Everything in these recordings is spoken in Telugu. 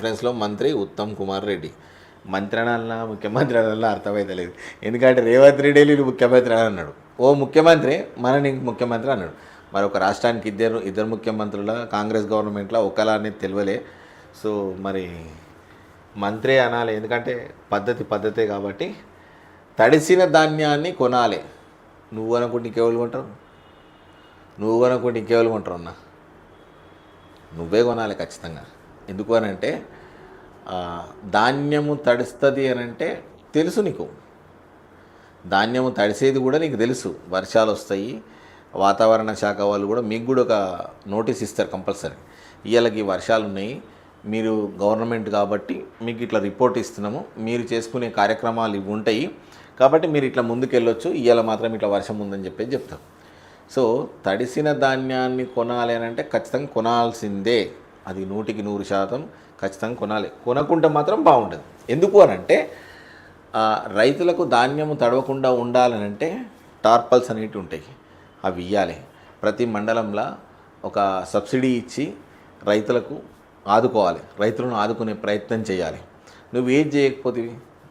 కాన్ఫరెన్స్లో మంత్రి ఉత్తమ్ కుమార్ రెడ్డి. మంత్రి అనాలన్నా ముఖ్యమంత్రి అనాలన్నా అర్థమైతే లేదు. ఎందుకంటే రేవంత్ రెడ్డి వీళ్ళు ముఖ్యమంత్రి అని అన్నాడు. ఓ ముఖ్యమంత్రి నీకు ముఖ్యమంత్రి అన్నాడు. మరి ఒక రాష్ట్రానికి ఇద్దరు ముఖ్యమంత్రుల కాంగ్రెస్ గవర్నమెంట్లో ఒకలా అనేది తెలియలే. సో మరి మంత్రి అనాలి, ఎందుకంటే పద్ధతే కాబట్టి. తడిసిన ధాన్యాన్ని కొనాలి. నువ్వు అనుకుంటే ఇంకెవరు కొంటారు అన్న? నువ్వే కొనాలి ఖచ్చితంగా. ఎందుకు అని అంటే ధాన్యము తడుస్తుంది అని అంటే తెలుసు నీకు. ధాన్యము తడిసేది కూడా నీకు తెలుసు. వర్షాలు వస్తాయి, వాతావరణ శాఖ వాళ్ళు కూడా మీకు కూడా ఒక నోటీస్ ఇస్తారు కంపల్సరీ. ఇవాళకి వర్షాలు ఉన్నాయి, మీరు గవర్నమెంట్ కాబట్టి మీకు ఇట్లా రిపోర్ట్ ఇస్తున్నాము, మీరు చేసుకునే కార్యక్రమాలు ఇవి ఉంటాయి కాబట్టి మీరు ఇట్లా ముందుకెళ్ళొచ్చు, ఇవాళ మాత్రం ఇట్లా వర్షం ఉందని చెప్పేసి చెప్తారు. సో తడిసిన ధాన్యాన్ని కొనాలి అని అంటే ఖచ్చితంగా కొనాల్సిందే. అది 100% ఖచ్చితంగా కొనాలి. కొనకుంటే మాత్రం బాగుంటుంది. ఎందుకు అని అంటే రైతులకు ధాన్యము తడవకుండా ఉండాలనంటే టార్పల్స్ అనేవి ఉంటాయి, అవి ఇవ్వాలి. ప్రతి మండలంలో ఒక సబ్సిడీ ఇచ్చి రైతులకు ఆదుకోవాలి, రైతులను ఆదుకునే ప్రయత్నం చేయాలి. నువ్వు ఏం చేయకపోతే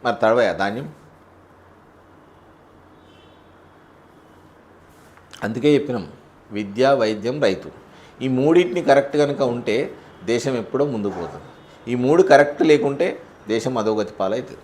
మరి తడవయా ధాన్యం? అందుకే చెప్పినాం, విద్య, వైద్యం, రైతు, ఈ మూడింటిని కరెక్ట్ కనుక ఉంటే దేశం ఎప్పుడో ముందుకు పోతుంది. ఈ మూడు కరెక్ట్ లేకుంటే దేశం అధోగతి పాలవుతుంది.